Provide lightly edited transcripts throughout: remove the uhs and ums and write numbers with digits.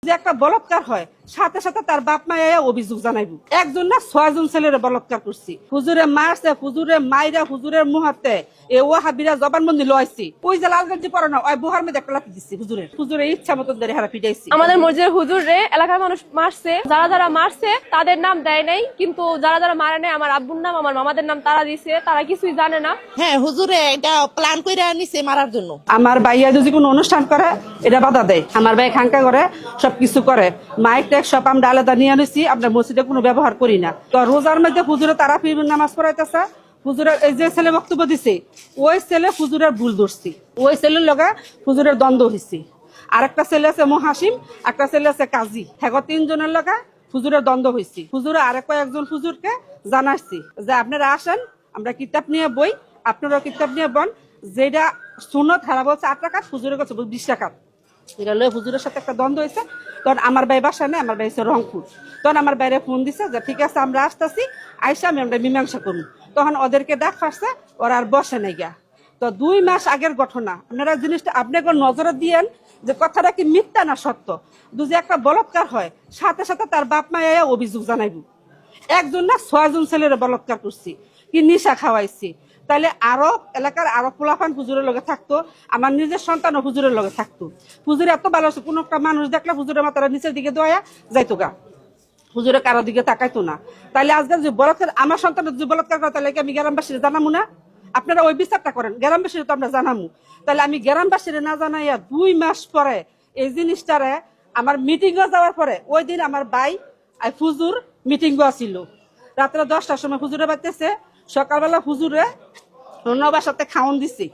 যে একটা বলৎকার হয় সাথে সাথে তার বাপ মা অভিযোগ জানাইব। একজন না 6 জন ছেলের বলৎকার করছি। হুজুরে মারছে, হুজুরে মাইরা, হুজুরের মুহাতে এ ওয়াহাবিরা জবানবন্দি লইছি। ওই যে লালগঞ্জি পড়ানো ওই বুহার মধ্যে একটা লাঠি দিচ্ছি হুজুরে ইচ্ছা মতো ধরে হারা পিটাইছি। আমাদের মসজিদের হুজুর রে এলাকার মানুষ মারছে, যারা মারছে তাদের নাম দেয় নাই, কিন্তু যারা মারে নাই আমার আব্বুর নাম আমার মামাদের নাম তারা দিছে, তারা কিছুই জানে না। হ্যাঁ, হুজুরে এটা প্ল্যান করে নিছে মারার জন্য। আমার ভাইয়া যদি কোনো অনুষ্ঠান করে এটা বাধা দেয়, আমার ভাই খাঙ্কা করে সবকিছু করে, মাইক ট্যাক সব আমরা আলাদা নিয়ে আনিছি, আমরা মসজিদে কোনো ব্যবহার করি না। তো রোজার মধ্যে হুজুরে তারা নামাজ পড়াইতেছে, হুজুরের এই যে ছেলে বক্তব্য দিছে ওই ছেলে হুজুরের ভুল ধরছি, ওই ছেলের লগে হুজুরের দ্বন্দ্ব হয়েছে। আর একটা ছেলে আছে মহাসিম, একটা ছেলে আছে কাজী, হ্যাঁ 3 জনের লগে হুজুরের দ্বন্দ্ব হয়েছে। হুজুরে আরেক কয়েকজন হুজুরকে জানাচ্ছি যে আপনারা আসেন, আমরা কিতাব নিয়ে বই, আপনারাও কিতাব নিয়ে বন, যেটা সুন্নত হারা বলছে 8 টাকা, হুজুরের কাছে 20 টাকা। এটা লয়ে হুজুরের সাথে একটা দ্বন্দ্ব হয়েছে। তখন আমার ভাই বাসা নেই, আমার ভাই হচ্ছে রংপুর। তখন আমার বাইরে ফোন দিছে যে ঠিক আছে আমরা আসতেছি, আইসা আমি আমরা মীমাংসা করবো। তখন ওদেরকে ডাক ফাঁসছে, ওরা আর বসে নাই গা। তো 2 মাস আগের ঘটনা, আপনারা জিনিসটা আপনাকে নজরে দিয়েন যে কথাটা কি মিথ্যা না সত্য। যে একটা বলৎকার হয় সাথে সাথে তার বাপ মা অভিযোগ জানাইব। একজন না 6 জন ছেলের বলৎকার করছি, কি নিশা খাওয়াইছি। তাহলে আরো এলাকার আরো পোলাপান হুজুরের লগে থাকতো, আমার নিজের সন্তানও হুজুরের লগে থাকতো। হুজুর এত ভালো, কোনো একটা মানুষ দেখলে হুজুরের মাথাটা নিচের দিকে দোয়া যাইতো গা, হুজুরে কারো দিকে তাকাইতো না। তাইলে আজকে যে বলৎকার আমার সন্তানের যদি বলৎকার করে, তাহলে আমি গ্রামবাসীর জানামু না? আপনারা ওই বিচারটা করেন, গ্রামবাসীর তো আমরা জানামু। তাহলে আমি গ্রামবাসীর না জানাইয়া 2 মাস পরে এই জিনিসটারে আমার মিটিং যাওয়ার পরে, ওই দিন আমার ভাই হুজুর মিটিং ছিল রাত্রে 10টার সময়, হুজুরে বাড়তেছে। সকালবেলা হুজুরে নবার সাথে খাওয়ান দিছি,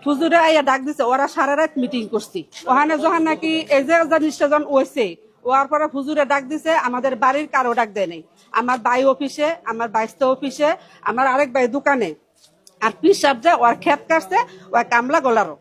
হুজুরে আইয়া ডাক দিছে, ওরা সারা রাত মিটিং করছি। ওখানে যখন নাকি এই যে জিনিসটা যখন ওইছে, ওর পরে হুজুরে ডাক দিছে, আমাদের বাড়ির কারো ডাক দেয় নাই। আমার ভাই অফিসে, আমার বাইস্তা অফিসে, আমার আরেক ভাই দোকানে, আর পিসাব যে ওর খেত কাটছে ওই কামলা গলারও।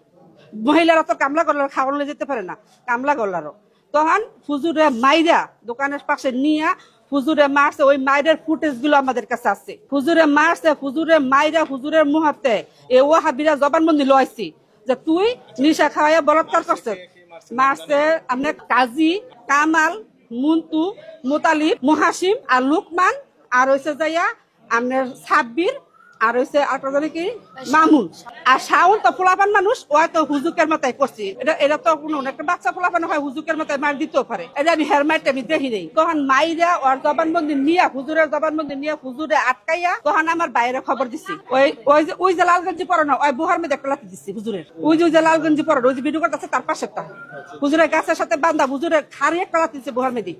মহিলারা তো কামলা গলার খাওয়ানো যেতে পারে না, কামলা গলারও। তখন হুজুরে মাইরা দোকানের পাশে নিয়ে হুজুরে মারছে, ওই মাইরের ফুটেজ গুলো আমাদের কাছে আছে। হুজুরে মারছে, হুজুরে মাইরা, হুজুরের মুহাতে এ ওয়াহাবিরা জবানবন্দি লইছি যে তুই নিশা খাওয়াইয়া বলৎকার করছে। মারছে আপনি কাজী, কামাল, মুন্টু, মোতালিব, মুহাসিম আর লুকমান, আর হইছে যাইয়া আপনার সাব্বির, আর হইছে আরেকটা কি মামুন। আর শাওন তো পোলাপান মানুষ, ওই তো হুজুকের মতাই করছি। এটা তো কোনো একটা বাচ্চা পোলাপান হয় হুজুকের মতাই মার দিতেও পারে, এটা আমি হেরমাইট আমি দেখি নেই। তখন মাইরা ওর জবানবন্দি নিয়ে, হুজুরের জবানবন্দি নিয়ে হুজুরে আটকাইয়া, তখন আমার বাইরে খবর দিছি। ওই যে লালগঞ্জি পড়ানো ওই বুহার মধ্যে একটা লাঠি দিচ্ছি হুজুরের। ওই যে লালগঞ্জি পড়ানো, ওই যে ভিডিও করতেছে তার পাশেরটা, হুজুরের গাছের সাথে বান্ধা, হুজুরের খারি একটা লাঠি দিচ্ছে বুহার মধ্যে।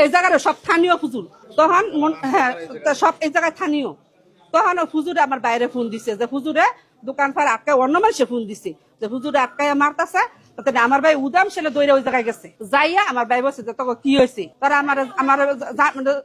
এই জায়গায় সব স্থানীয় হুজুর, তখন হ্যাঁ সব এই জায়গায় স্থানীয়। তখন হুজুরে আমার বাইরে ফোন দিছে যে হুজুরে দোকান ফার আটকায়, অন্য মানুষে ফোন দিছে যে হুজুরে আটকায় মারতাছে। তাতে আমার ভাই উদাম ছেলে দৌড়ে ওই জায়গায় গেছে, যাইয়া আমার ভাই বলছে যে তোকে কি হয়েছে। তারা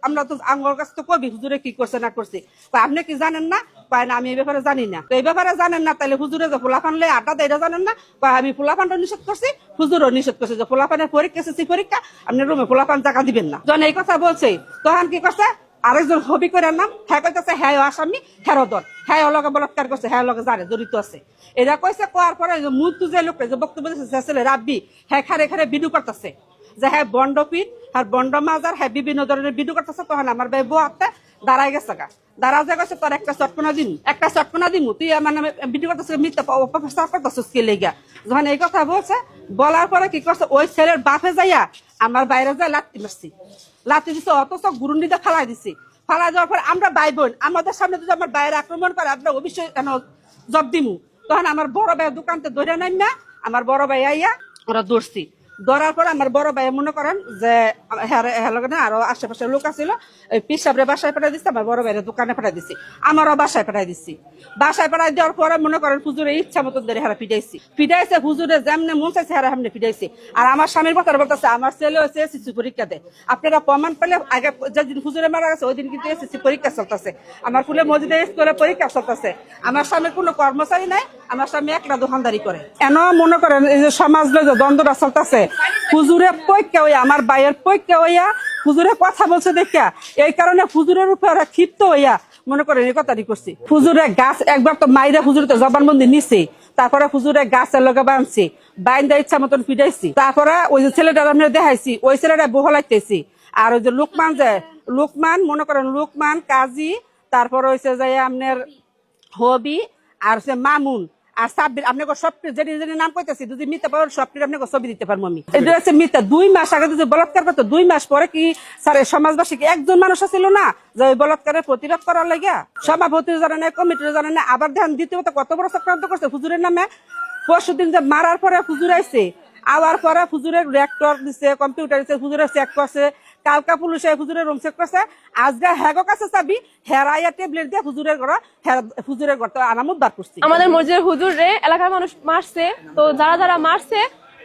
আমরা তো আঙ্গর কাছে তো কবি হুজুরে কি করছে না করছে, আপনি কি জানেন না? কয় না আমি এই ব্যাপারে জানি না। তো এই ব্যাপারে জানেন না, তাহলে হুজুরে যে পোলাপান লে আড্ডা দেয় এটা জানেন না? আমি পোলাপানটা নিষেধ করছি, হুজুরও নিষেধ করছে যে পোলাপানের পরীক্ষা এসেছি পরীক্ষা, আপনি রুমে পোলাপান টাকা দিবেন না। যখন এই কথা বলছে তখন কি করছে, আরেকজন হবি করে নাম হ্যাঁ কইতেছে হ্যাঁ আসামি হ্যাঁ দর, হ্যাঁ লগে বলাৎকার করছে, হ্যাঁ লগে জানে জড়িত আছে। এটা কইছে কোয়ার পরে মুতু যে লোকটা যে বক্তব্য দিচ্ছে রাব্বি, হ্যাঁ খারে ভিডিও করতেছে যে হ্যাঁ বন্ডপিট আর বন্ড মাজার, হ্যাঁ বিভিন্ন ধরনের ভিডিও করতেছে। তখন আমার ভাই বউ আপতে দাঁড়াই গেছে গা, দাঁড়া যে গেছে তোর একটা চটকনা দিমু, তুই আমার নামে ভিডিও করতেছে, মিথ্যা অপপ্রচার করতেছিস কে লেগা। যখন এই কথা বলছে, বলার পরে কি করছে, ওই ছেলের বাপে যাইয়া আমার বাইরে যায় লাত্তি মারছি, লাত্তি দিচ্ছে, অথচ গুরুন্ডিতে ফালাই দিছি। ফালাই দেওয়ার পর আমরা ভাই বোন, আমাদের সামনে যদি আমার বাইরে আক্রমণ করে আমরা অবশ্যই জব দিমু। তখন আমার বড় ভাই দোকানতে ধরে নাই না, আমার বড় ভাই আইয়া ওরা দৌড়ছি। ধরার পর আমার বড় ভাই মনে করেন যে না আরো আশেপাশের লোক আছিল, ওই পিসাবরে বাসায় পাঠাই দিচ্ছে, আমার বড় ভাইয়ের দোকানে পাঠাই দিচ্ছি, আমারও বাসায় পাঠাই দিচ্ছি। বাসায় পাঠাই দেওয়ার পরে মনে করেন হুজুরে ইচ্ছা মতন ধরে হারা ফিটাইছে হুজুরে যেমনে মন চাইছে হারা সামনে ফিটাইছে। আর আমার স্বামীর কথা বলতেছে আমার ছেলে হচ্ছে এসএসসি পরীক্ষা দেয়, আপনারা প্রমাণ পেলে আগে যেদিন হুজুরে মারা গেছে ওই দিন কিন্তু এসএসসি পরীক্ষা চলতেছে, আমার ফুলে মসজিদে স্কুলে পরীক্ষা চলতেছে। আমার স্বামীর কোনো কর্মচারী নাই, আমার স্বামী একলা দোকানদারি করে। এন মনে করেন এই যে সমাজ যে দ্বন্দ্বটা চলতেছে, হুজুরে পৈক্যা হইয়া আমার ভাইয়ের পৈক্যা হইয়া হুজুরে কথা বলছে দেখা, এই কারণে হুজুরের উপরে ক্ষিপ্ত হইয়া মনে করেন এই কথাটি করছি। হুজুরে গাছ একবার তো মাইরা হুজুরে তো জবানবন্দি নিছে, তারপরে হুজুরে গাছের লগে বানছি, বাইন্দা ইচ্ছা মতন পিটাইছি। তারপরে ওই যে ছেলেটা আমরা দেখাইছি, ওই ছেলেটা বহলাইতেছি। আর ওই যে লোকমান মনে করেন লোকমান কাজী, তারপরে হয়েছে যে আপনার হবি, আর হচ্ছে মামুন, আর সাব্বির। আপনাকে সব যেটি যেটি নাম কইতেছি, যদি মিথ্যা পাবেন সবটির আপনাকে ছবি দিতে পারবো আমি। এটা হচ্ছে মিথ্যা। 2 মাস আগে যদি বলাৎকার করতো, 2 মাস পরে কি স্যার সমাজবাসী একজন মানুষ ছিল না যে ওই বলাৎকারের প্রতিবাদ করার লাগে? সভাপতি জানে না, কমিটির জানে না। আবার ধ্যান দ্বিতীয়ত কত বড় চক্রান্ত করছে হুজুরের নামে। পরশুদিন যে মারার পরে হুজুর আইছে, আওয়ার পরে হুজুরের রেক্টর দিছে, কম্পিউটার দিছে, হুজুরের চেক করছে, কালকা পুলিশে হুজুরের রুম চেক করছে। আজকে হ্যাগো কাছে চাবি হেরাইয়া ট্যাবলেট দিয়ে হুজুরের ঘর তো আনামত বার করছি। আমাদের মসজিদের হুজুর রে এলাকার মানুষ মারছে, তো যারা যারা মারছে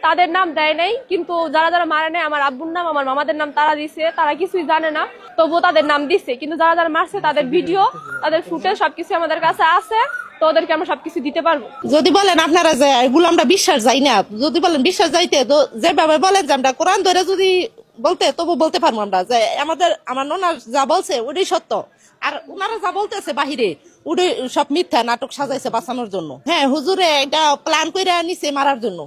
তাদের নাম দেয় নাই, কিন্তু যারা যারা মারে নাই আমার আব্বুর নাম আমার মামাদের নাম তারা দিছে। তারা কিছুই জানে না, তবুও তাদের নাম দিছে। কিন্তু যারা যারা মারছে তাদের ভিডিও, তাদের ফুটেজ সবকিছু আমাদের কাছে আছে, তো ওদেরকে আমরা সবকিছু দিতে পারবো। যদি বলেন আপনারা যে এগুলো আমরা বিশ্বাস যাই না, যদি বলেন বিশ্বাস যাইতে, তো যেভাবে বলেন যে আমরা কোরআন ধরে যদি বলতে, তবু বলতে পারবো আমরা যে আমার ননা যা বলছে ওটাই সত্য, আর ওনারা যা বলতেছে বাহিরে ওটাই সব মিথ্যা নাটক সাজাইছে বাঁচানোর জন্য। হ্যাঁ, হুজুরে এটা প্ল্যান করে নিছে মারার জন্য।